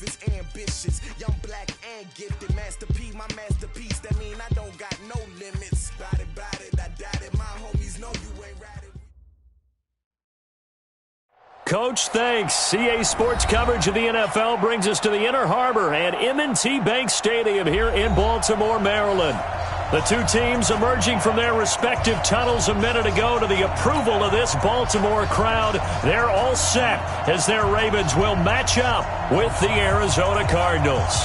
is ambitious. Young, black, and gifted. Master P, my masterpiece. That mean I don't got no limits. Bout it, I doubt it. My homies know you ain't right. Coach, thanks. CA Sports coverage of the NFL brings us to the Inner Harbor at M&T Bank Stadium here in Baltimore, Maryland. The two teams emerging from their respective tunnels a minute ago to the approval of this Baltimore crowd. They're all set as their Ravens will match up with the Arizona Cardinals.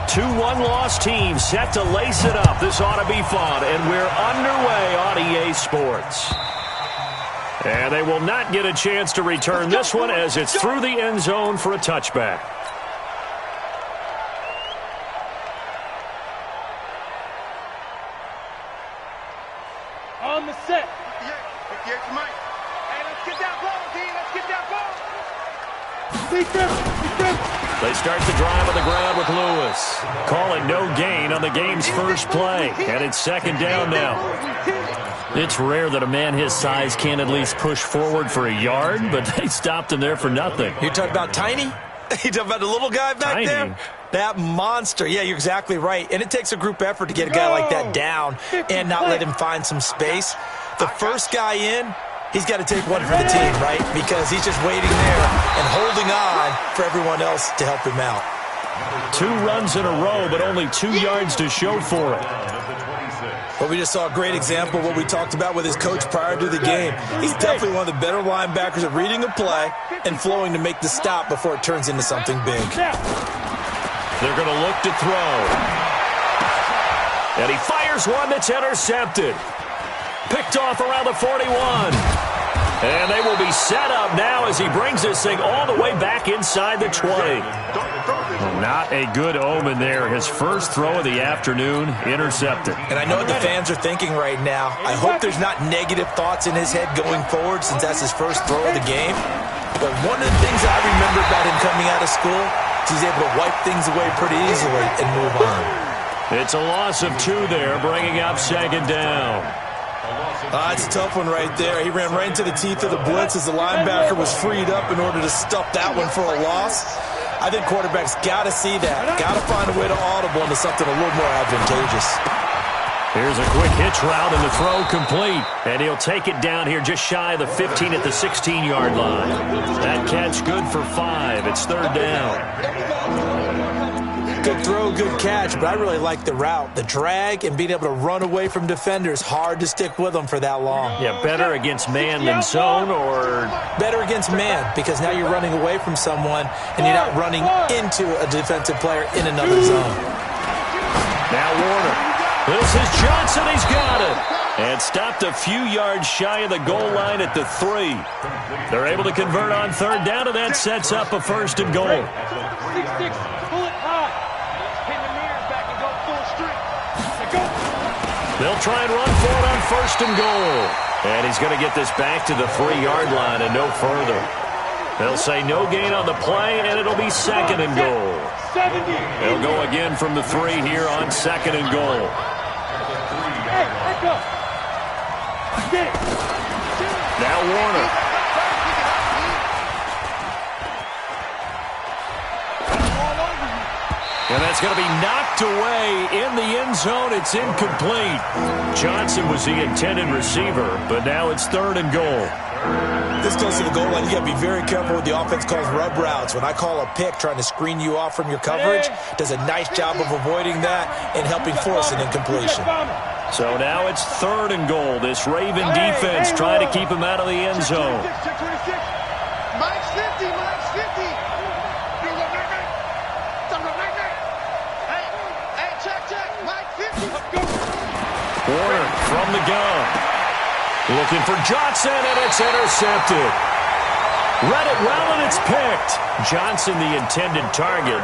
Two one-loss teams set to lace it up. This ought to be fun, and we're underway on EA Sports. And they will not get a chance to return this one as it's through the end zone for a touchback. On the set. Hey, let's get that ball, D. Let's get that ball. They start the drive on the ground with Lewis. Calling no gain on the game's first play. And it's second down now. It's rare that a man his size can't at least push forward for a yard, but they stopped him there for nothing. You're talking about Tiny? You talking about the little guy back there? That monster. Yeah, you're exactly right. And it takes a group effort to get a guy like that down and not let him find some space. The first guy in, he's got to take one for the team, right? Because he's just waiting there and holding on for everyone else to help him out. 2 runs in a row, but only 2 yards to show for it. But we just saw a great example of what we talked about with his coach prior to the game. He's definitely one of the better linebackers at reading a play and flowing to make the stop before it turns into something big. They're going to look to throw. And he fires one that's intercepted. Picked off around the 41. And they will be set up now as he brings this thing all the way back inside the 20. Not a good omen there. His first throw of the afternoon intercepted. And I know what the fans are thinking right now. I hope there's not negative thoughts in his head going forward since that's his first throw of the game. But one of the things I remember about him coming out of school is he's able to wipe things away pretty easily and move on. It's a loss of 2 there, bringing up second down. It's a tough one right there. He ran right into the teeth of the blitz as the linebacker was freed up in order to stuff that one for a loss. I think quarterbacks got to see that. Got to find a way to audible into something a little more advantageous. Here's a quick hitch route and the throw complete. And he'll take it down here just shy of the 15 at the 16-yard line. That catch good for 5. It's third down. Good throw, good catch, but I really like the route. The drag and being able to run away from defenders, hard to stick with them for that long. Yeah, better against man than zone, or? Better against man, because now you're running away from someone and you're not running into a defensive player in another zone. Now Warner. This is Johnson. He's got it. And stopped a few yards shy of the goal line at the 3. They're able to convert on third down, and that sets up a first and goal. 6-6, pull it high. Pin the mirrors back and go full strength. Go. They'll try and run for it on first and goal. And he's going to get this back to the 3-yard line and no further. They'll say no gain on the play, and it'll be second and goal. They'll go again from the 3 here on second and goal. Hey, back up. Now Warner. And that's going to be knocked away in the end zone. It's incomplete. Johnson was the intended receiver, but now it's third and goal. This goes to the goal line. You got to be very careful with the offense calls rub routes. When I call a pick trying to screen you off from your coverage, does a nice job of avoiding that and helping force an incompletion. So now it's third and goal. This Raven defense trying to keep him out of the end zone. Mike's 50, Mike's 50. Hey, check, Mike 50. Warner from the gun. Looking for Johnson, and it's intercepted. Read it well, and it's picked. Johnson the intended target.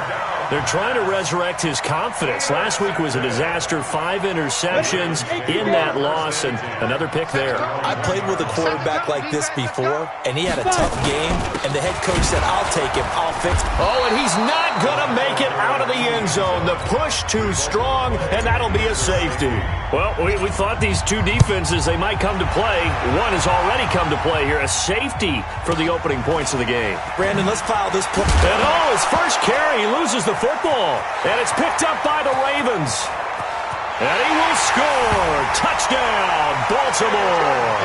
They're trying to resurrect his confidence. Last week was a disaster. 5 interceptions in that loss, and another pick there. I played with a quarterback like this before, and he had a tough game, and the head coach said, I'll take him, I'll fix him. Oh, and he's not going to make it out of the end zone. The push too strong, and that'll be a safety. Well, we thought these two defenses, they might come to play. One has already come to play here. A safety for the opening points of the game. Brandon, let's file this play. And his first carry, he loses the football. And it's picked up by the Ravens. And he will score. Touchdown, Baltimore.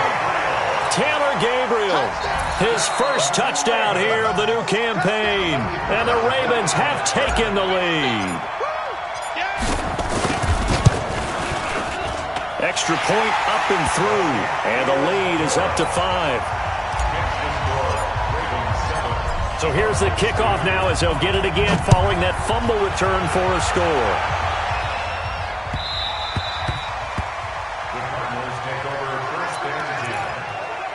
Taylor Gabriel, his first touchdown here of the new campaign. And the Ravens have taken the lead. Extra point up and through. And the lead is up to 5. So here's the kickoff now as they'll get it again following that fumble return for a score. The Cardinals take over first and 10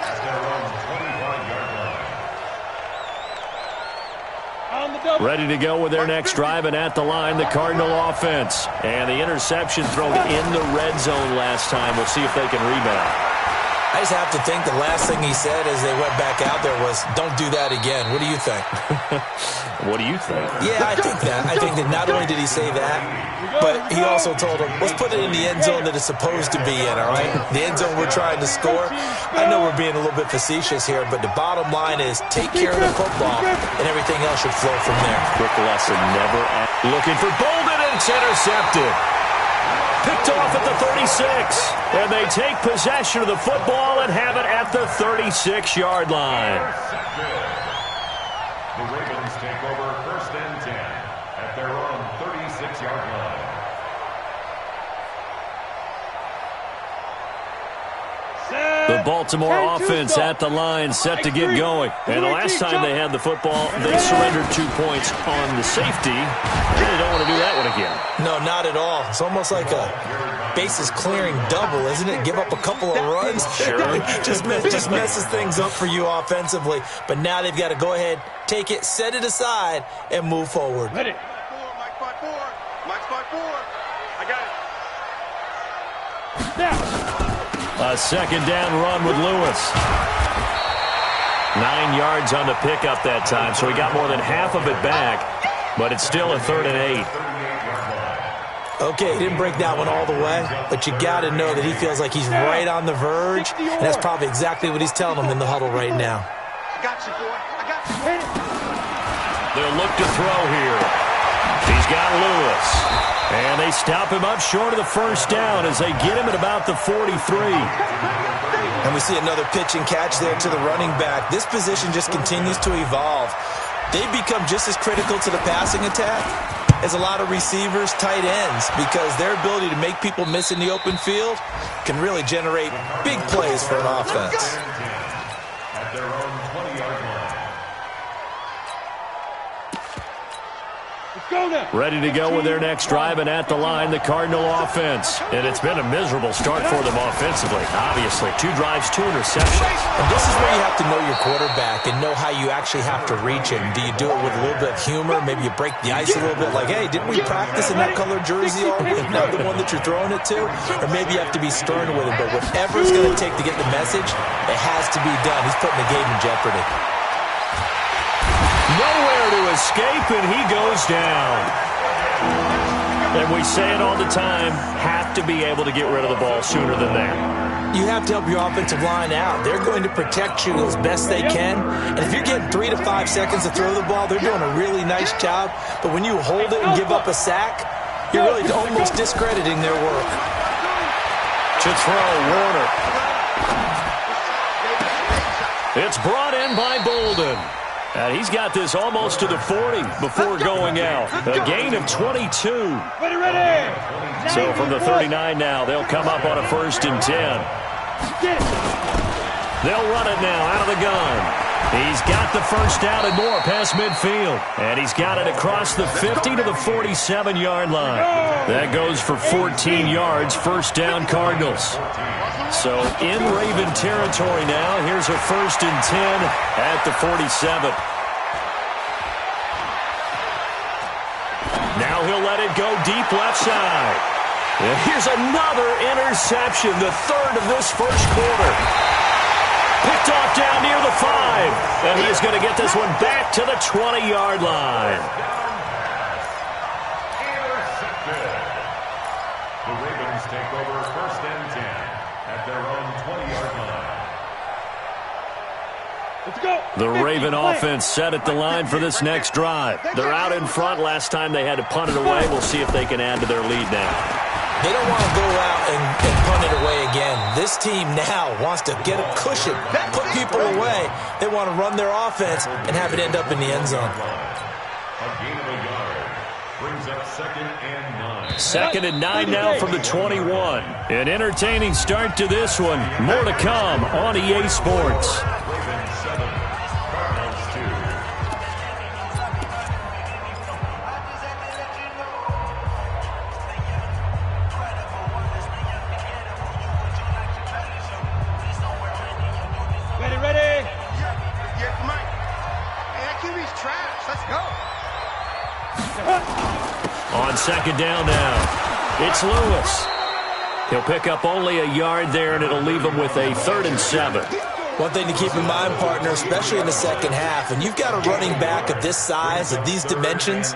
at their own 25-yard line. Ready to go with their next drive, and at the line, the Cardinal offense. And the interception thrown in the red zone last time. We'll see if they can rebound. I just have to think the last thing he said as they went back out there was, don't do that again. What do you think? What do you think? Yeah, I think that. I think that not only did he say that, but he also told him, let's put it in the end zone that it's supposed to be in, all right? The end zone we're trying to score. I know we're being a little bit facetious here, but the bottom line is take care of the football, and everything else should flow from there. Quick lesson, never looking for Bolden, and it's intercepted. Picked off at the 36, and they take possession of the football and have it at the 36-yard line. The Ravens take over first and 10 at their own 36-yard line. The Baltimore offense at the line, set to get going. And the last time they had the football, they surrendered 2 points on the safety. They don't want to do that one again. No, not at all. It's almost like a bases clearing double, isn't it? Give up a couple of runs. Sure. just messes things up for you offensively. But now they've got to go ahead, take it, set it aside, and move forward. Ready. Mike 5-4. Mike's 5-4. I got it. Now. A second down run with Lewis. 9 yards on the pickup that time, so he got more than half of it back, but it's still a 3rd and 8. Okay, he didn't break that one all the way, but you got to know that he feels like he's right on the verge, and that's probably exactly what he's telling them in the huddle right now. I got you, boy. I got you. They'll look to throw here. He's got Lewis. And they stop him up short of the first down as they get him at about the 43. And we see another pitch and catch there to the running back. This position just continues to evolve. They've become just as critical to the passing attack as a lot of receivers, tight ends, because their ability to make people miss in the open field can really generate big plays for an offense. At their own 20-yard line. Ready to go with their next drive, and at the line, the Cardinal offense. And it's been a miserable start for them offensively. Obviously, 2 drives, 2 interceptions. And this is where you have to know your quarterback and know how you actually have to reach him. Do you do it with a little bit of humor? Maybe you break the ice a little bit, like, hey, didn't we practice in that color jersey all week? Not the one that you're throwing it to? Or maybe you have to be stern with him. But whatever it's going to take to get the message, it has to be done. He's putting the game in jeopardy. Nowhere to escape, and he goes down. And we say it all the time, have to be able to get rid of the ball sooner than that. You have to help your offensive line out. They're going to protect you as best they can. And if you're getting 3 to 5 seconds to throw the ball, they're doing a really nice job. But when you hold it and give up a sack, you're really almost discrediting their work. To throw, Warner. It's brought in by Bolden. And he's got this almost to the 40 before going out. A gain of 22. Ready. So from the 39 now, they'll come up on a 1st and 10. They'll run it now out of the gun. He's got the first down and more past midfield. And he's got it across the 50 to the 47-yard line. That goes for 14 yards, 1st down Cardinals. So in Raven territory now, here's a 1st and 10 at the 47. go deep left side. And here's another interception, the third of this first quarter. Picked off down near the 5. And he's going to get this one back to the 20-yard line. Intercepted. The Ravens take over 1st and 10 at their own 20-yard line. Let's go. The Raven offense set at the line for this next drive. They're out in front. Last time they had to punt it away. We'll see if they can add to their lead now. They don't want to go out and punt it away again. This team now wants to get a cushion, put people away. They want to run their offense and have it end up in the end zone. A gain of a yard brings up 2nd and 9. 2nd and 9 now from the 21. An entertaining start to this one. More to come on EA Sports. Ravens 7, Cardinals 2. Ready. Yeah, Mike. Hey, that QB's trash. Let's go. On 2nd down now, it's Lewis. He'll pick up only a yard there, and it'll leave him with a 3rd and 7. One thing to keep in mind, partner, especially in the second half, when you've got a running back of this size, of these dimensions,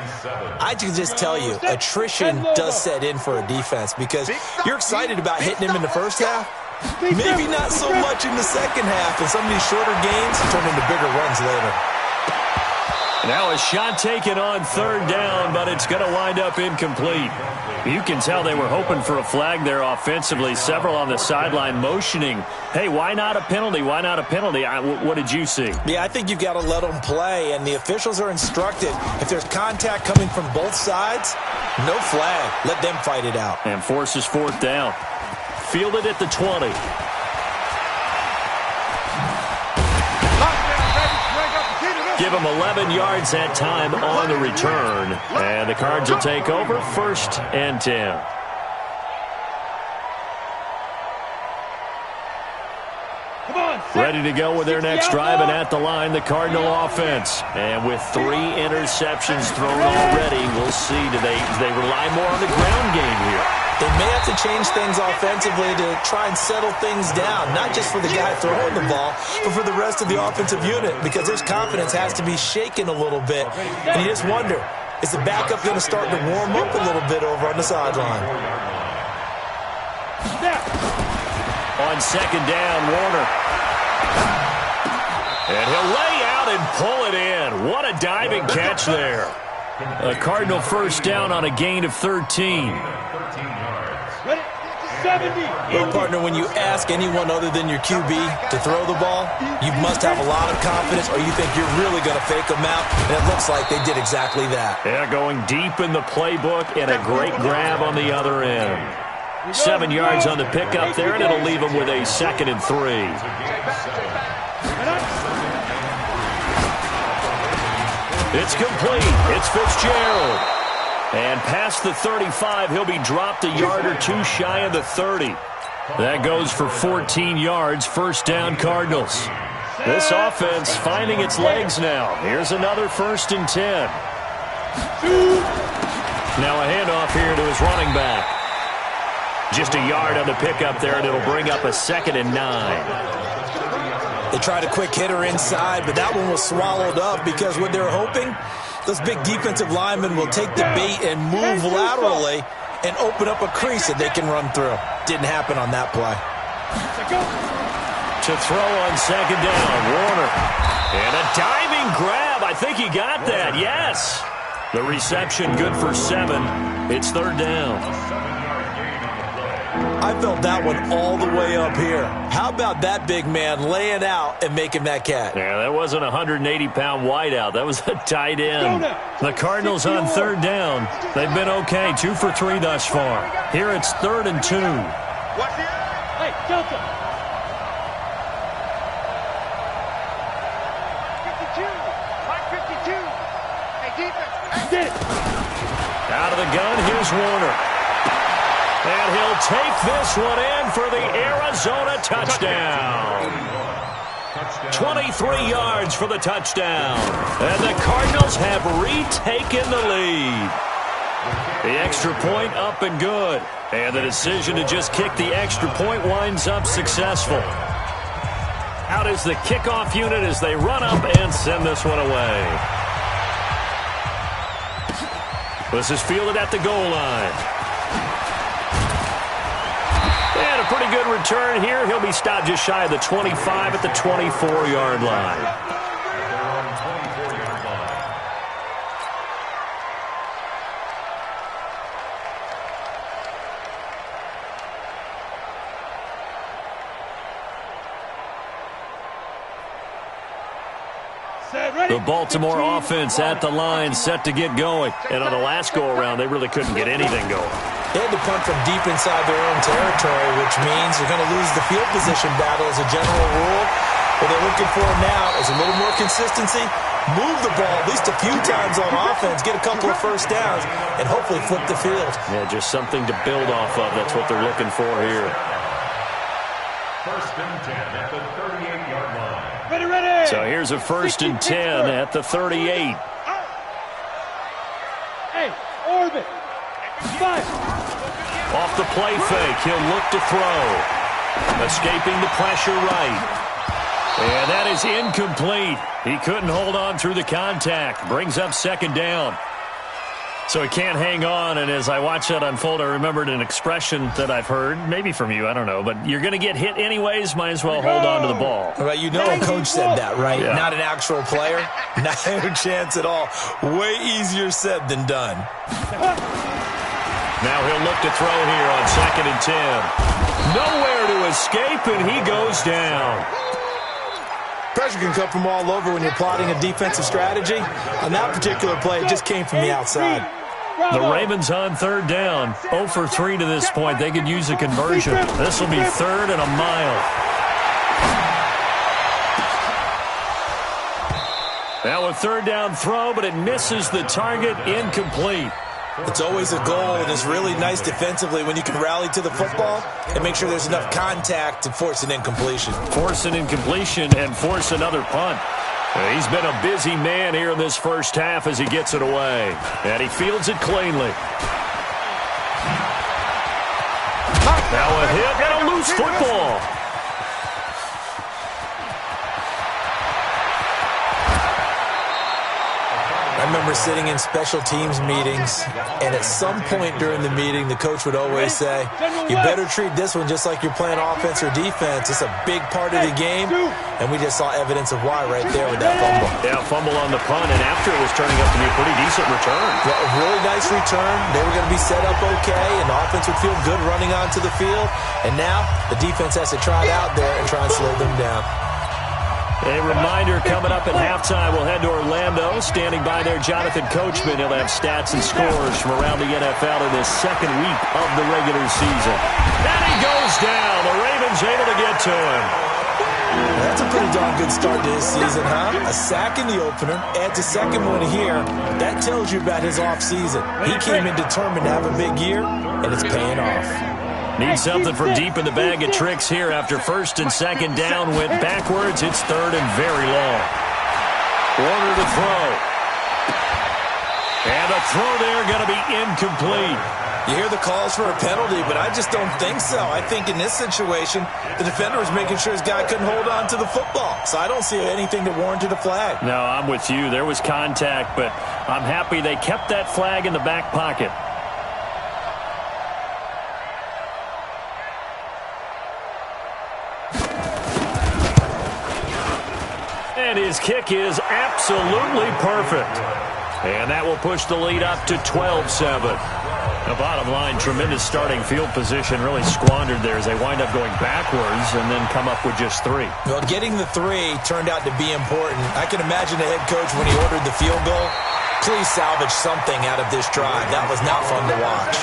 I can just tell you, attrition does set in for a defense because you're excited about hitting him in the first half. Maybe not so much in the second half, and some of these shorter gains turn into bigger runs later. Now a shot taken on 3rd down, but it's going to wind up incomplete. You can tell they were hoping for a flag there offensively. Several on the sideline motioning, hey, why not a penalty? Why not a penalty? What did you see? Yeah, I think you've got to let them play, and the officials are instructed. If there's contact coming from both sides, no flag. Let them fight it out. And forces 4th down. Fielded at the 20. Give him 11 yards that time on the return. And the Cards will take over 1st and 10. Ready to go with their next drive, and at the line, the Cardinal offense. And with 3 interceptions thrown already, we'll see, do they rely more on the ground game here? They may have to change things offensively to try and settle things down, not just for the guy throwing the ball, but for the rest of the offensive unit, because his confidence has to be shaken a little bit. And you just wonder, is the backup going to start to warm up a little bit over on the sideline? On 2nd down, Warner. And he'll lay out and pull it in. What a diving catch there. A Cardinal 1st down on a gain of 13. Well, partner, when you ask anyone other than your QB to throw the ball, you must have a lot of confidence, or you think you're really going to fake them out, and it looks like they did exactly that. Yeah, going deep in the playbook, and a great grab on the other end. 7 yards on the pickup there, and it'll leave them with a 2nd and 3. It's complete. It's Fitzgerald. And past the 35, he'll be dropped a yard or 2 shy of the 30. That goes for 14 yards, 1st down Cardinals. This offense finding its legs now. Here's another 1st and 10. Now a handoff here to his running back. Just a yard on the pickup there, and it'll bring up a 2nd and 9. They tried a quick hitter inside, but that one was swallowed up because what they're hoping, those big defensive linemen will take the bait and move laterally and open up a crease that they can run through. Didn't happen on that play. To throw on 2nd down, Warner. And a diving grab. I think he got that, yes. The reception good for 7. It's 3rd down. I felt that one all the way up here. How about that big man laying out and making that catch? Yeah, that wasn't a 180-pound wideout. That was a tight end. The Cardinals on 3rd down. They've been okay, 2 for 3 thus far. Here it's 3rd and 2. Watch the Hey, Delta. 52. Mike 52. Hey, defense. Out of the gun, here's Warner. And he'll take this one in for the Arizona touchdown. 23 yards for the touchdown. And the Cardinals have retaken the lead. The extra point up and good. And the decision to just kick the extra point winds up successful. Out is the kickoff unit as they run up and send this one away. This is fielded at the goal line. And a pretty good return here. He'll be stopped just shy of the 25 at the 24-yard line. The Baltimore offense at the line, set to get going. And on the last go-around, they really couldn't get anything going. They had to punt from deep inside their own territory, which means you're going to lose the field position battle as a general rule. What they're looking for now is a little more consistency, move the ball at least a few times on offense, get a couple of first downs, and hopefully flip the field. Yeah, just something to build off of. That's what they're looking for here. First and 10 at the 38-yard line. Ready. So here's a first and 10 at the 38. Hey, orbit. Five. Off the play fake, he'll look to throw. Escaping the pressure right. And that is incomplete. He couldn't hold on through the contact. Brings up second down. So he can't hang on, and as I watch that unfold, I remembered an expression that I've heard, maybe from you, I don't know, but you're going to get hit anyways, might as well hold on to the ball. Well, you know a coach said that, right? Yeah. Not an actual player. Not a chance at all. Way easier said than done. Now he'll look to throw here on second and 10. Nowhere to escape, and he goes down. Pressure can come from all over when you're plotting a defensive strategy. On that particular play, it just came from the outside. The Ravens on third down. 0 for 3 to this point. They could use a conversion. This will be third and a mile. Now a third down throw, but it misses the target. Incomplete. It's always a goal, and it's really nice defensively when you can rally to the football and make sure there's enough contact to force an incompletion. Force an incompletion and force another punt. He's been a busy man here in this first half as he gets it away. And he fields it cleanly. Now a hit and a loose football. I remember sitting in special teams meetings, and at some point during the meeting, the coach would always say, you better treat this one just like you're playing offense or defense. It's a big part of the game, and we just saw evidence of why right there with that fumble. Yeah, fumble on the punt, and after it was turning up to be a pretty decent return. Yeah, a really nice return. They were going to be set up okay, and the offense would feel good running onto the field. And now the defense has to try it out there and try and slow them down. A reminder coming up at halftime, we'll head to Orlando. Standing by there, Jonathan Coachman. He'll have stats and scores from around the NFL in this second week of the regular season. And he goes down. The Ravens able to get to him. That's a pretty darn good start to his season, huh? A sack in the opener, adds a second one here. That tells you about his offseason. He came in determined to have a big year, and it's paying off. Need something from deep in the bag of tricks here after first and second down went backwards. It's third and very long. Warner to throw. And a throw there going to be incomplete. You hear the calls for a penalty, but I just don't think so. I think in this situation, the defender was making sure his guy couldn't hold on to the football. So I don't see anything that warranted a flag. No, I'm with you. There was contact, but I'm happy they kept that flag in the back pocket. And his kick is absolutely perfect. And that will push the lead up to 12-7. The bottom line, tremendous starting field position, really squandered there as they wind up going backwards and then come up with just 3. Well, getting the 3 turned out to be important. I can imagine the head coach when he ordered the field goal. Please salvage something out of this drive. That was not fun to watch.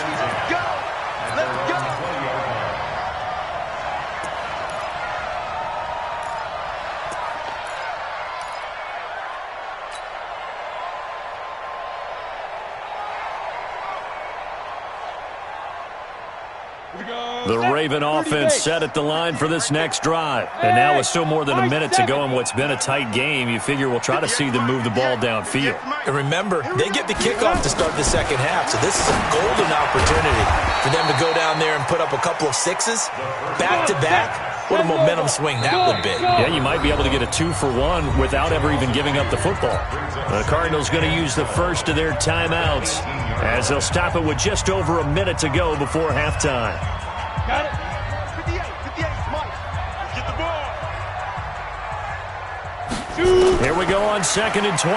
The Raven offense set at the line for this next drive. And now with still more than a minute to go in what's been a tight game, you figure we'll try to see them move the ball downfield. And remember, they get the kickoff to start the second half, so this is a golden opportunity for them to go down there and put up a couple of sixes back-to-back. What a momentum swing that would be. Yeah, you might be able to get a 2-for-1 without ever even giving up the football. The Cardinals going to use the first of their timeouts as they'll stop it with just over a minute to go before halftime. Got it. 58, Mike. Get the ball. Here we go on 2nd and 12.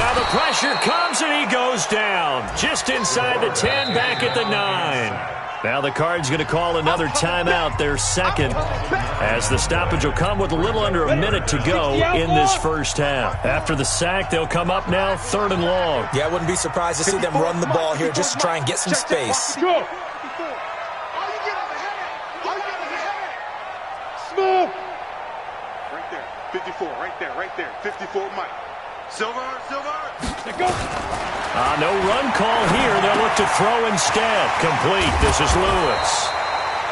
Now the pressure comes and he goes down. Just inside the 10, back at the 9. Now the Cards going to call another timeout, their second, as the stoppage will come with a little under a minute to go in this first half. After the sack, they'll come up now 3rd and long. Yeah, I wouldn't be surprised to see them run the ball here just to try and get some space. Smooth. Right there. 54, right there. 54, Mike. Silver. Go. No run call here. They'll look to throw instead. Complete. This is Lewis.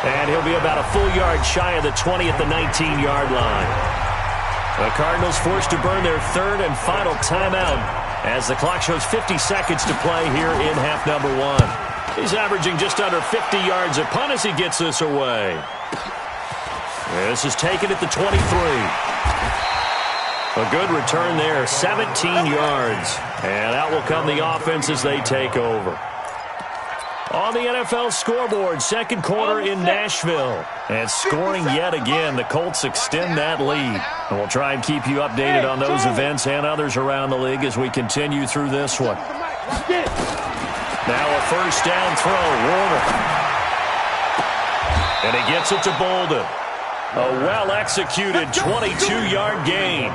And he'll be about a full yard shy of the 20 at the 19-yard line. The Cardinals forced to burn their 3rd and final timeout as the clock shows 50 seconds to play here in half number 1. He's averaging just under 50 yards a punt as he gets this away. This is taken at the 23. A good return there, 17 yards. And out will come the offense as they take over. On the NFL scoreboard, second quarter in Nashville. And scoring yet again, the Colts extend that lead. And we'll try and keep you updated on those events and others around the league as we continue through this one. Now a first down throw, Warner. And he gets it to Bolden. A well-executed 22-yard gain.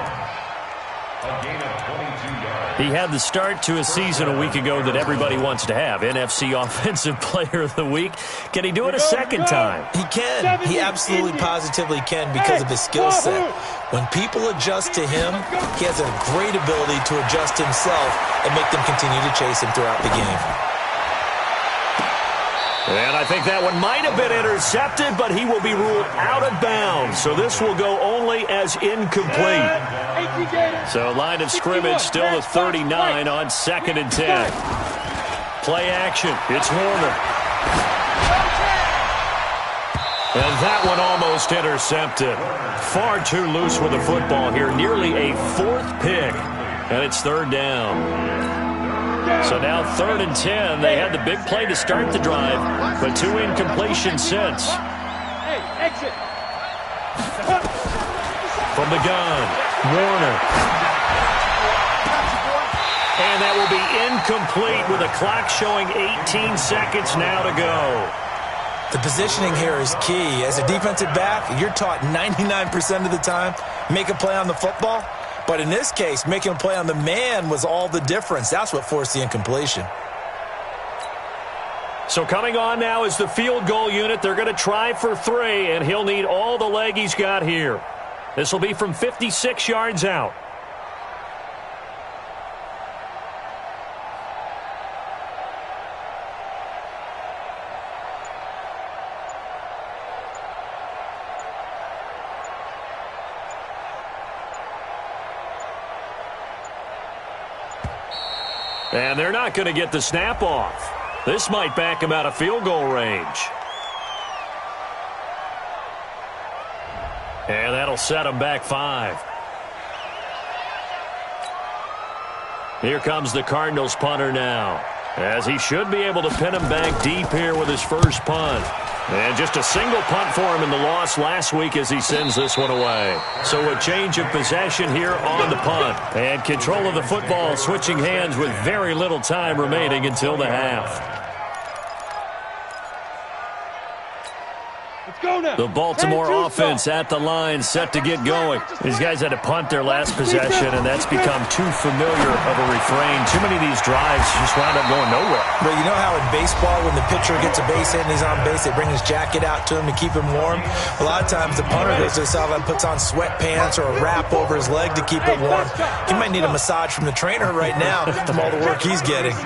He had the start to a season a week ago that everybody wants to have, NFC Offensive Player of the Week. Can he do it a second time? He can. He absolutely positively can because of his skill set. When people adjust to him, he has a great ability to adjust himself and make them continue to chase him throughout the game. And I think that one might have been intercepted, but he will be ruled out of bounds. So this will go only as incomplete. So line of scrimmage still at 39 on 2nd and 10. Play action. It's Warner. And that one almost intercepted. Far too loose with the football here. Nearly a 4th pick. And it's 3rd down. So now 3rd and 10. They had the big play to start the drive, but 2 incompletions since. Hey, exit. From the gun, Warner. And that will be incomplete with a clock showing 18 seconds now to go. The positioning here is key. As a defensive back, you're taught 99% of the time, make a play on the football. But in this case, making a play on the man was all the difference. That's what forced the incompletion. So coming on now is the field goal unit. They're going to try for 3, and he'll need all the leg he's got here. This will be from 56 yards out. And they're not going to get the snap off. This might back him out of field goal range. And that'll set him back 5. Here comes the Cardinals punter now, as he should be able to pin him back deep here with his first punt. And just a single punt for him in the loss last week as he sends this one away. So a change of possession here on the punt. And control of the football switching hands with very little time remaining until the half. The Baltimore offense at the line, set to get going. These guys had to punt their last possession, and that's become too familiar of a refrain. Too many of these drives just wound up going nowhere. But you know how in baseball, when the pitcher gets a base hit and he's on base, they bring his jacket out to him to keep him warm? A lot of times the punter goes to the sideline, puts on sweatpants or a wrap over his leg to keep it warm. He might need a massage from the trainer right now from all the work he's getting.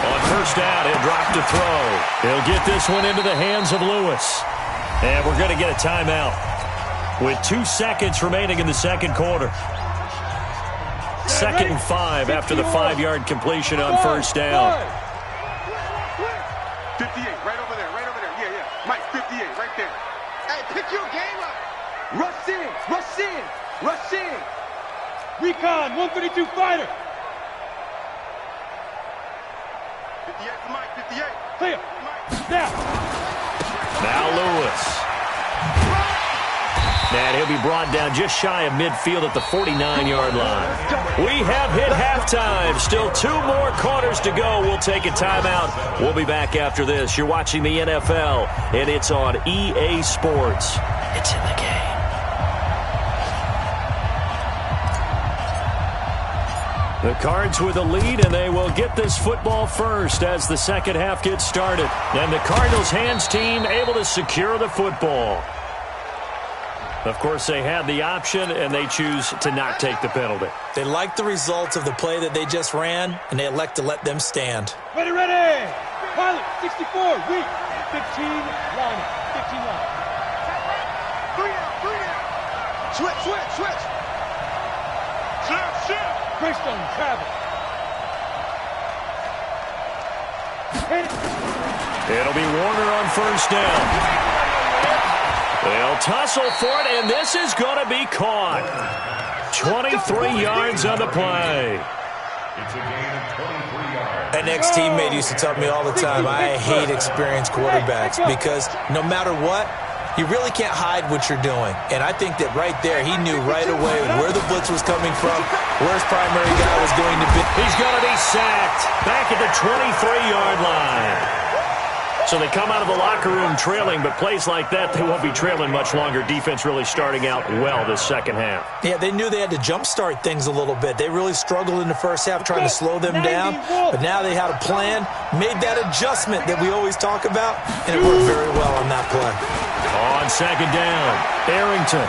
On first down. He'll drop to throw. He'll get this one into the hands of Lewis. And we're going to get a timeout with 2 seconds remaining in the second quarter. 2nd and 5 after the 5-yard completion on first down. 58, right over there. Yeah. Mike, 58, right there. Hey, pick your game up. Rush in. Recon, 152 fighter. 58 for Mike, 58. Clear. Now. Now Lewis. And he'll be brought down just shy of midfield at the 49-yard line. We have hit halftime. Still 2 more quarters to go. We'll take a timeout. We'll be back after this. You're watching the NFL, and it's on EA Sports. It's in the game. The Cards with a lead, and they will get this football first as the second half gets started. And the Cardinals hands team able to secure the football. Of course, they had the option, and they choose to not take the penalty. They like the results of the play that they just ran, and they elect to let them stand. Ready. Pilot, 64, weak. 15, line. 15 line. 3 down. Switch. Shift. Greystone, travel. Hit it. It'll be Warner on first down. They'll tussle for it, and this is going to be caught. 23 yards on the play. It's a gain of 23 yards. An ex-teammate used to tell me all the time, I hate experienced quarterbacks because no matter what, you really can't hide what you're doing. And I think that right there, he knew right away where the blitz was coming from, where his primary guy was going to be. He's going to be sacked back at the 23-yard line. So they come out of the locker room trailing, but plays like that, they won't be trailing much longer. Defense really starting out well this second half. Yeah, they knew they had to jumpstart things a little bit. They really struggled in the first half trying to slow them down, but now they had a plan, made that adjustment that we always talk about, and it worked very well on that play. On second down, Arrington.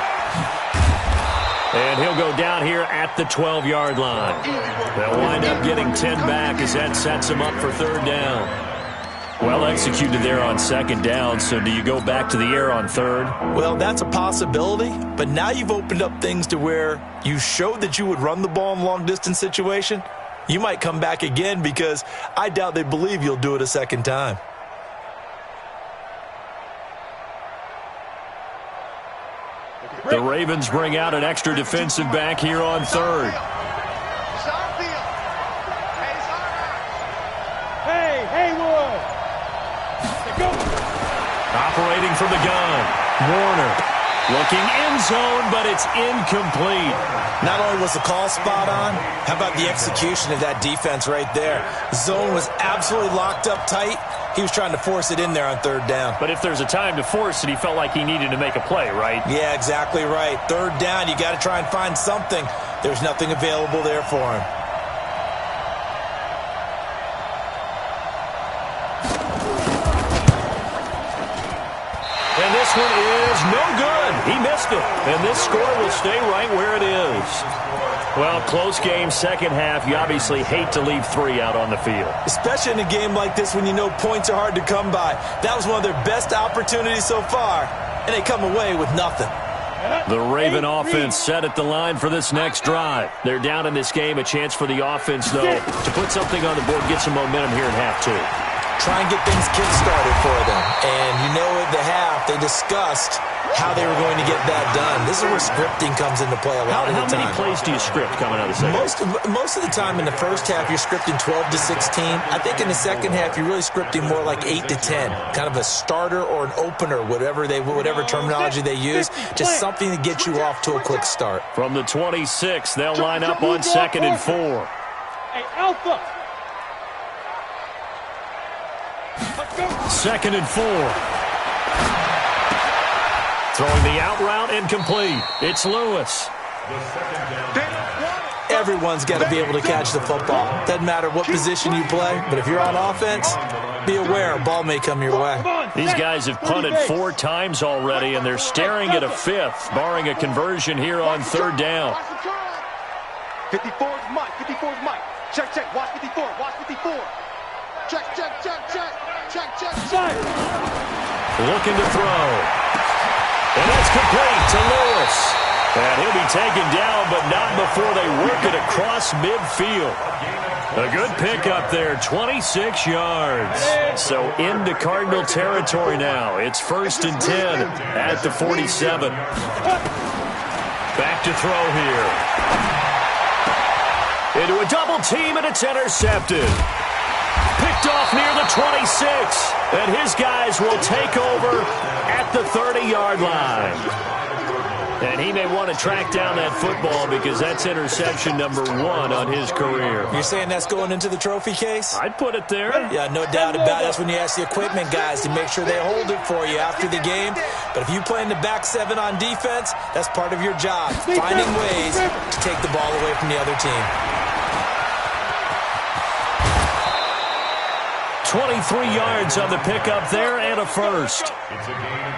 And he'll go down here at the 12-yard line. They'll wind up getting 10 back as that sets them up for third down. Well executed there on second down, so do you go back to the air on third? Well, that's a possibility, but now you've opened up things to where you showed that you would run the ball in long-distance situation. You might come back again because I doubt they believe you'll do it a second time. The Ravens bring out an extra defensive back here on third. Hey, Haywood. Operating from the gun, Warner looking end zone, but it's incomplete. Not only was the call spot on, how about the execution of that defense right there? Zone was absolutely locked up tight. He was trying to force it in there on third down. But if there's a time to force it, he felt like he needed to make a play, right? Yeah, exactly right. Third down, you got to try and find something. There's nothing available there for him. And this one is no good. He missed it. And this score will stay right where it is. Well, close game, second half. You obviously hate to leave 3 out on the field. Especially in a game like this when you know points are hard to come by. That was one of their best opportunities so far, and they come away with nothing. The Raven offense set at the line for this next drive. They're down in this game. A chance for the offense, though, to put something on the board, get some momentum here in half 2. Try and get things kick-started for them. And you know at the half, they discussed how they were going to get that done. This is where scripting comes into play a lot of the time. How many plays do you script coming out of the second? Most of the time in the first half, you're scripting 12 to 16. I think in the second half, you're really scripting more like 8 to 10. Kind of a starter or an opener, whatever terminology they use. Just something to get you off to a quick start. From the 26, they'll line up on 2nd and 4. Hey, Alpha. 2nd and 4. Throwing the out route incomplete. It's Lewis. Everyone's got to be able to catch the football. Doesn't matter what position you play, but if you're on offense, be aware a ball may come your way. These guys have punted 4 times already, and they're staring at a 5th, barring a conversion here on third down. 54's Mike. Check. Watch 54. Check. Looking to throw. And that's complete to Lewis. And he'll be taken down, but not before they work it across midfield. A good pickup there, 26 yards. So into Cardinal territory now. It's 1st and 10 at the 47. Back to throw here. Into a double team, and it's intercepted. Picked off near the 26. And his guys will take over at the 30-yard line. And he may want to track down that football because that's interception number 1 on his career. You're saying that's going into the trophy case? I'd put it there. Yeah, no doubt about it. That's when you ask the equipment guys to make sure they hold it for you after the game. But if you play in the back 7 on defense, that's part of your job, finding ways to take the ball away from the other team. 23 yards on the pickup there and a first.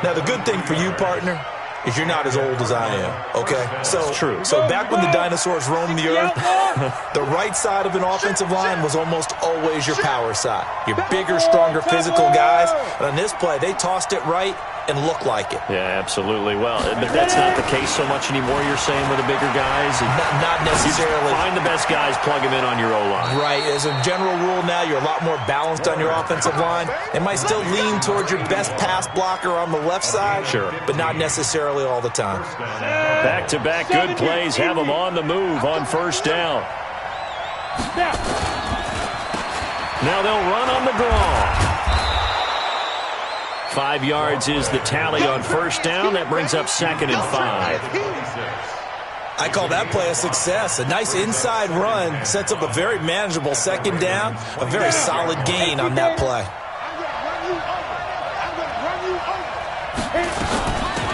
Now, the good thing for you, partner, is you're not as old as I am, okay? So, true. So back when the dinosaurs roamed the earth, the right side of an offensive line was almost always your power side. Your bigger, stronger, physical guys. And on this play, they tossed it right and looked like it. Yeah, absolutely. Well, but that's not the case so much anymore, you're saying, with the bigger guys? Not necessarily. You find the best guys, plug them in on your O-line. Right. As a general rule now, you're a lot more balanced on your offensive line. It might still lean towards your best pass blocker on the left side, sure, but not necessarily all the time. Back-to-back good plays have them on the move on 1st down. Now they'll run on the draw. 5 yards is the tally on 1st down. That brings up 2nd and 5. I call that play a success. A nice inside run sets up a very manageable 2nd down. A very solid gain on that play.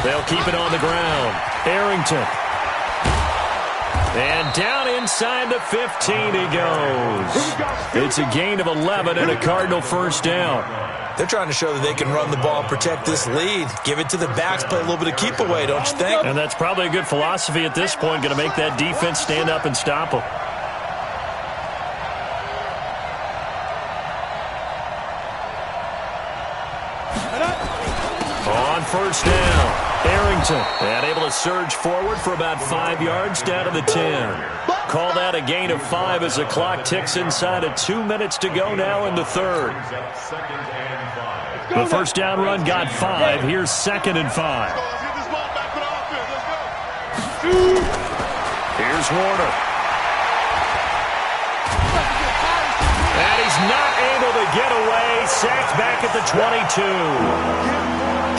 They'll keep it on the ground. Arrington. And down inside the 15 he goes. It's a gain of 11 and a Cardinal 1st down. They're trying to show that they can run the ball, protect this lead. Give it to the backs, play a little bit of keep away, don't you think? And that's probably a good philosophy at this point. Going to make that defense stand up and stop them. On 1st down, Arrington. And able to surge forward for about 5 yards down to the 10. Call that a gain of 5 as the clock ticks inside of 2 minutes to go now in the 3rd. The 1st down run got 5. Here's 2nd and 5. Here's Warner. And he's not able to get away. Sacked back at the 22.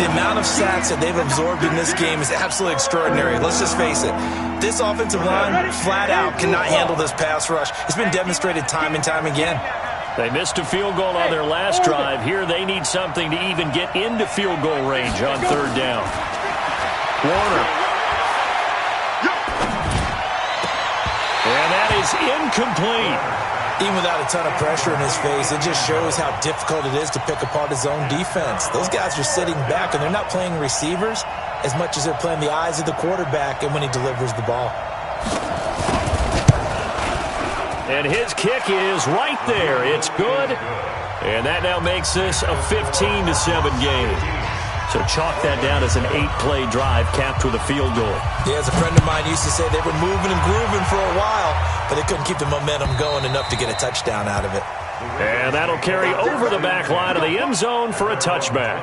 The amount of sacks that they've absorbed in this game is absolutely extraordinary. Let's just face it. This offensive line, flat out, cannot handle this pass rush. It's been demonstrated time and time again. They missed a field goal on their last drive. Here they need something to even get into field goal range on 3rd down. Warner. And that is incomplete. Even without a ton of pressure in his face, it just shows how difficult it is to pick apart his own defense. Those guys are sitting back, and they're not playing receivers as much as they're playing the eyes of the quarterback and when he delivers the ball. And his kick is right there. It's good. And that now makes this a 15-7 game. So chalk that down as an 8-play drive capped with a field goal. Yeah, as a friend of mine used to say, they were moving and grooving for a while, but they couldn't keep the momentum going enough to get a touchdown out of it. And that'll carry over the back line of the end zone for a touchback.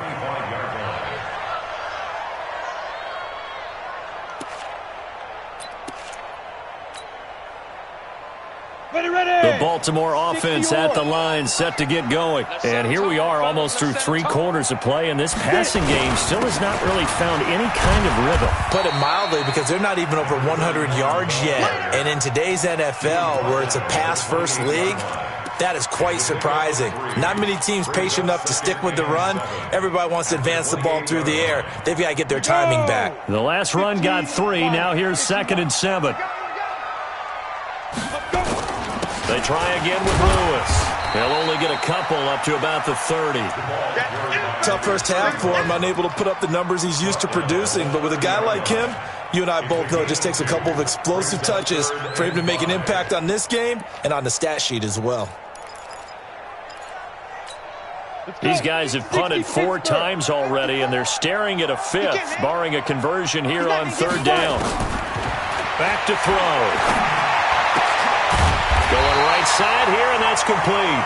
The Baltimore offense at the line, set to get going. And here we are almost through 3 quarters of play, and this passing game still has not really found any kind of rhythm. Put it mildly, because they're not even over 100 yards yet. And in today's NFL, where it's a pass-first league, that is quite surprising. Not many teams patient enough to stick with the run. Everybody wants to advance the ball through the air. They've got to get their timing back. The last run got 3. Now here's 2nd and 7. They try again with Lewis. They'll only get a couple up to about the 30. Tough first half for him, unable to put up the numbers he's used to producing. But with a guy like him, you and I both know it just takes a couple of explosive touches for him to make an impact on this game and on the stat sheet as well. These guys have punted 4 times already, and they're staring at a 5th, barring a conversion here on 3rd down. Back to throw. Going right side here, and that's complete.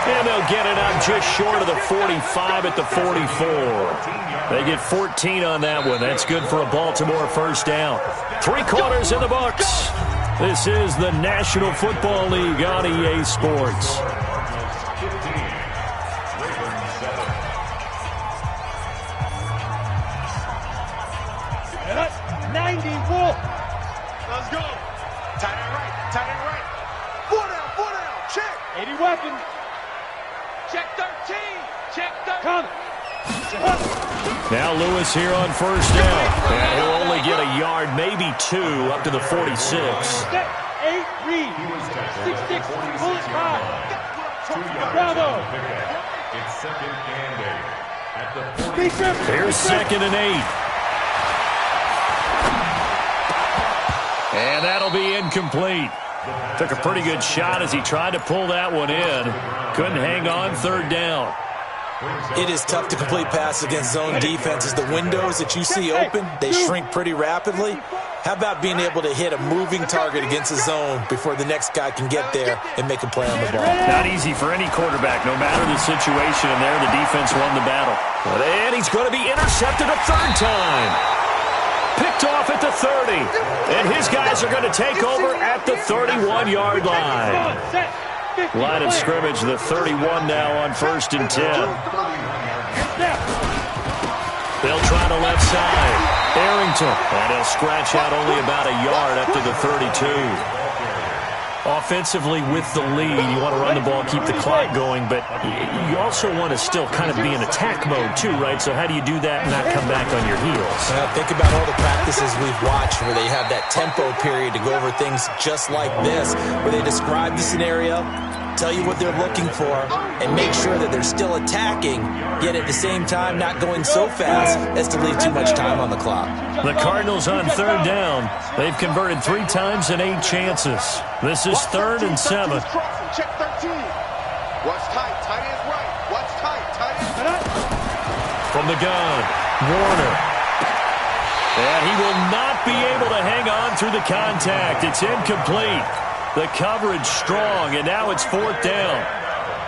And they'll get it up just short of the 45 at the 44. They get 14 on that one. That's good for a Baltimore 1st down. 3 quarters in the books. This is the National Football League on EA Sports. 90, Wolf. Let's go. Tight end right. Tight end right. 4 down. Check. 80 weapons. Check 13. Check 13. Come. Now Lewis here on 1st down. And he'll only get a yard, maybe 2, up to the 46. Set 8, read. 6-6, bullet 5. Bravo. It's 2nd and 8 at the 40. Here's 2nd and 8. And that'll be incomplete. Took a pretty good shot as he tried to pull that one in. Couldn't hang on 3rd down. It is tough to complete passes against zone defenses. The windows that you see open, they shrink pretty rapidly. How about being able to hit a moving target against a zone before the next guy can get there and make a play on the ball? Not easy for any quarterback, no matter the situation. And there, the defense won the battle. And he's going to be intercepted a 3rd time. Picked off at the 30. And his guys are going to take over at the 31-yard line. Line of scrimmage, the 31 now on 1st and 10. They'll try to left side. Arrington. And he'll scratch out only about a yard up to the 32. Offensively with the lead, you want to run the ball, keep the clock going, but you also want to still kind of be in attack mode too, right? So how do you do that and not come back on your heels? Think about all the practices we've watched where they have that tempo period to go over things just like this, where they describe the scenario, tell you what they're looking for, and make sure that they're still attacking, yet at the same time not going so fast as to leave too much time on the clock. The Cardinals on 3rd down. They've converted 3 times in 8 chances. This is 3rd and 7. Check 13. Watch tight. Tight ends right. Watch tight. Tight ends. From the gun, Warner. And he will not be able to hang on through the contact. It's incomplete. The coverage strong, and now it's 4th down.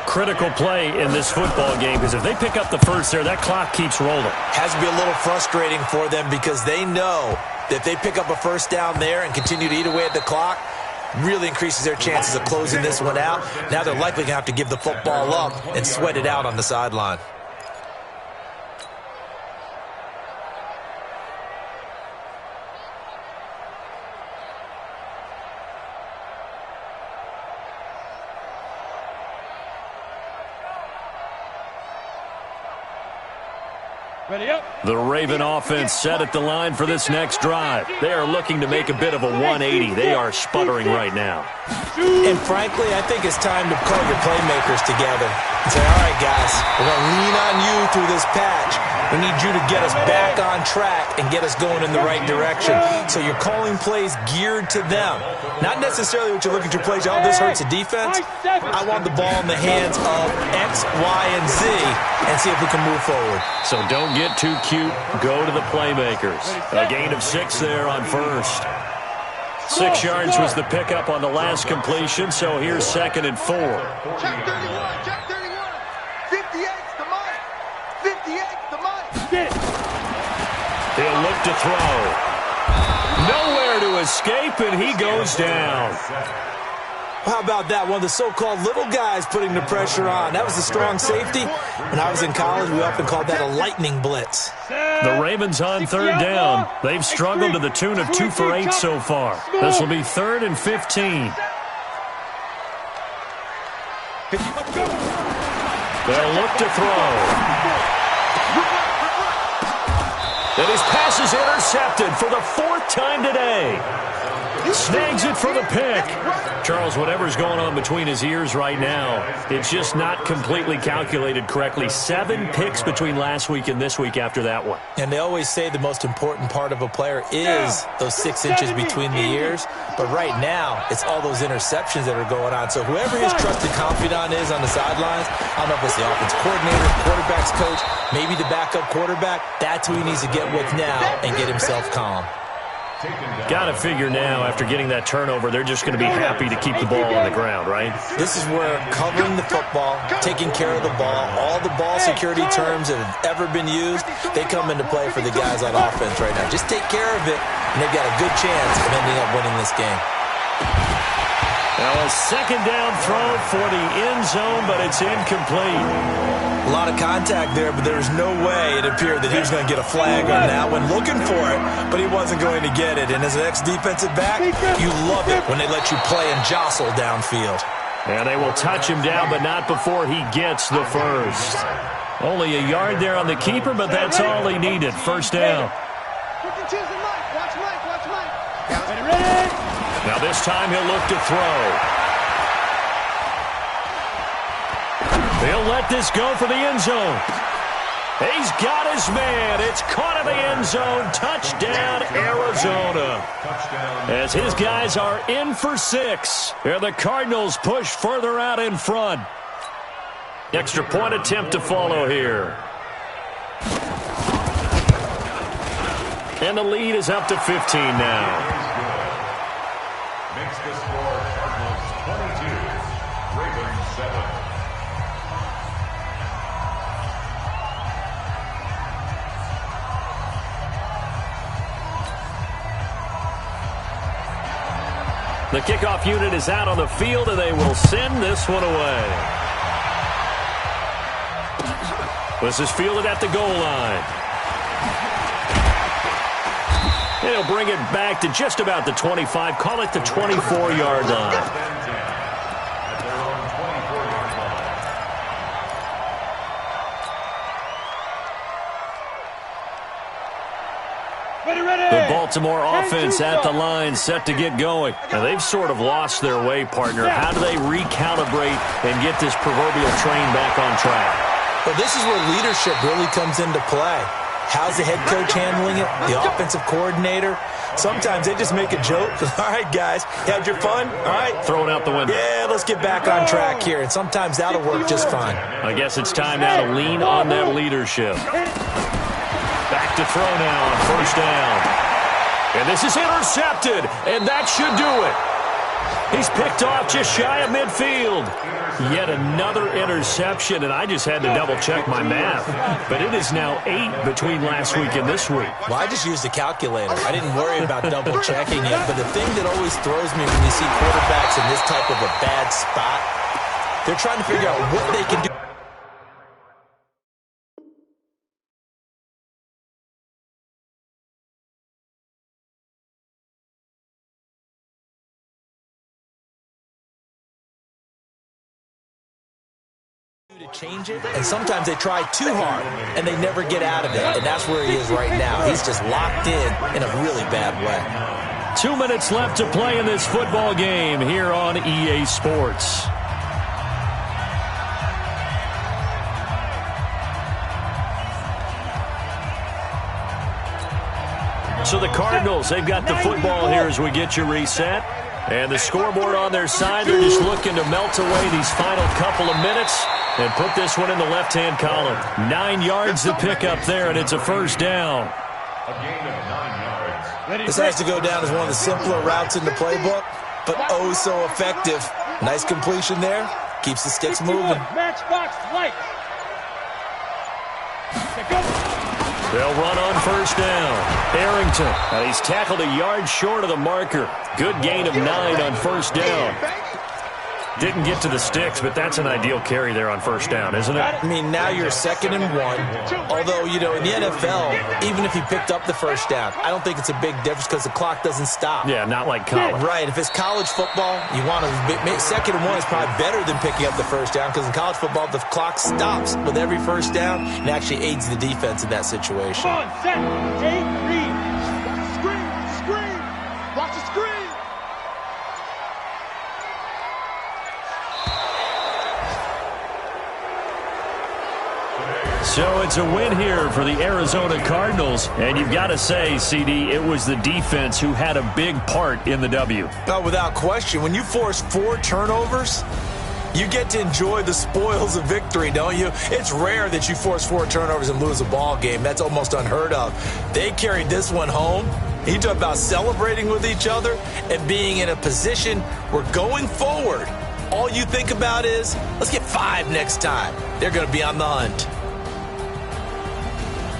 Critical play in this football game, because if they pick up the 1st there, that clock keeps rolling. Has to be a little frustrating for them because they know that if they pick up a 1st down there and continue to eat away at the clock, really increases their chances of closing this one out. Now they're likely going to have to give the football up and sweat it out on the sideline. Ready up. The Raven offense set at the line for this next drive. They are looking to make a bit of a 180. They are sputtering right now. And frankly, I think it's time to call your playmakers together and say, all right, guys, we're going to lean on you through this patch. We need you to get us back on track and get us going in the right direction. So you're calling plays geared to them. Not necessarily what you look at your plays, oh, this hurts the defense. I want the ball in the hands of X, Y, and Z and see if we can move forward. So don't get too cute. Go to the playmakers. A gain of 6 there on 1st. 6 yards was the pickup on the last completion, so here's 2nd and 4. Check 31. Check 31. 58's the mic. 58's the mic. Get it. He'll look to throw. Nowhere to escape, and he goes down. How about that? One of the so-called little guys putting the pressure on. That was the strong safety. When I was in college, we often called that a lightning blitz. The Ravens on 3rd down. They've struggled to the tune of 2 for 8 so far. This will be 3rd and 15. They'll look to throw. And his pass is intercepted for the 4th time today. Snags it for the pick. Charles, whatever's going on between his ears right now, it's just not completely calculated correctly. 7 picks between last week and this week after that one. And they always say the most important part of a player is those 6 inches between the ears. But right now, it's all those interceptions that are going on. So whoever his trusted confidant is on the sidelines, I don't know if it's the offense coordinator, quarterback's coach, maybe the backup quarterback, that's who he needs to get with now and get himself calm. Got to figure now, after getting that turnover, they're just going to be happy to keep the ball on the ground, right? This is where covering the football, taking care of the ball, all the ball security terms that have ever been used, they come into play for the guys on offense right now. Just take care of it, and they've got a good chance of ending up winning this game. Now a second down throw for the end zone, but it's incomplete. A lot of contact there, but there was no way it appeared that he was going to get a flag on that one. Looking for it, but he wasn't going to get it. And as an ex-defensive back, you love it when they let you play and jostle downfield. And they will touch him down, but not before he gets the first. Only a yard there on the keeper, but that's all he needed. First down. Now this time he'll look to throw. They'll let this go for the end zone. He's got his man. It's caught in the end zone. Touchdown, Arizona. As his guys are in for 6. And the Cardinals push further out in front. Extra point attempt to follow here. And the lead is up to 15 now. Makes the score Cardinals 22, Ravens 7. The kickoff unit is out on the field, and they will send this one away. This is fielded at the goal line. They'll bring it back to just about the 25. Call it the 24-yard line. The Baltimore offense at the line, set to get going. Now, they've sort of lost their way, partner. How do they recalibrate and get this proverbial train back on track? Well, this is where leadership really comes into play. How's the head coach handling it? The offensive coordinator? Sometimes they just make a joke. All right, guys, you had your fun? All right. Throw it out the window. Yeah, let's get back on track here. And sometimes that'll work just fine. I guess it's time now to lean on that leadership. Back to throw now on first down. And this is intercepted, and that should do it. He's picked off just shy of midfield. Yet another interception, and I just had to double-check my math. But it is now 8 between last week and this week. Well, I just used a calculator. I didn't worry about double-checking it. But the thing that always throws me when you see quarterbacks in this type of a bad spot, they're trying to figure out what they can do. To change it, and sometimes they try too hard and they never get out of it, and that's where he is right now. He's just locked in a really bad way. 2 minutes left to play in this football game here on EA Sports. So the Cardinals, they've got the football here as we get you reset. And the scoreboard on their side, they're just looking to melt away these final couple of minutes and put this one in the left-hand column. 9 yards to pick up there, and it's a first down. A gain of 9 yards. This has to go down as one of the simpler routes in the playbook, but oh so effective. Nice completion there. Keeps the sticks moving. Matchbox light. They'll run on first down. Arrington, and he's tackled a yard short of the marker. Good gain of 9 on first down. Didn't get to the sticks, but that's an ideal carry there on first down, isn't it? I mean, now you're 2nd and 1. Although, you know, in the NFL, even if he picked up the first down, I don't think it's a big difference because the clock doesn't stop. Yeah, not like college. Right. If it's college football, you want to 2nd and 1 is probably better than picking up the first down because in college football, the clock stops with every first down and actually aids the defense in that situation. Come on, set, take, read. Watch the screen, screen. Watch the screen. So it's a win here for the Arizona Cardinals. And you've got to say, CD, it was the defense who had a big part in the W. Oh, without question. When you force 4 turnovers, you get to enjoy the spoils of victory, don't you? It's rare that you force 4 turnovers and lose a ball game. That's almost unheard of. They carried this one home. He talked about celebrating with each other and being in a position where going forward, all you think about is, let's get 5 next time. They're going to be on the hunt.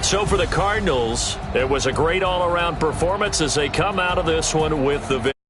So for the Cardinals, it was a great all-around performance as they come out of this one with the victory.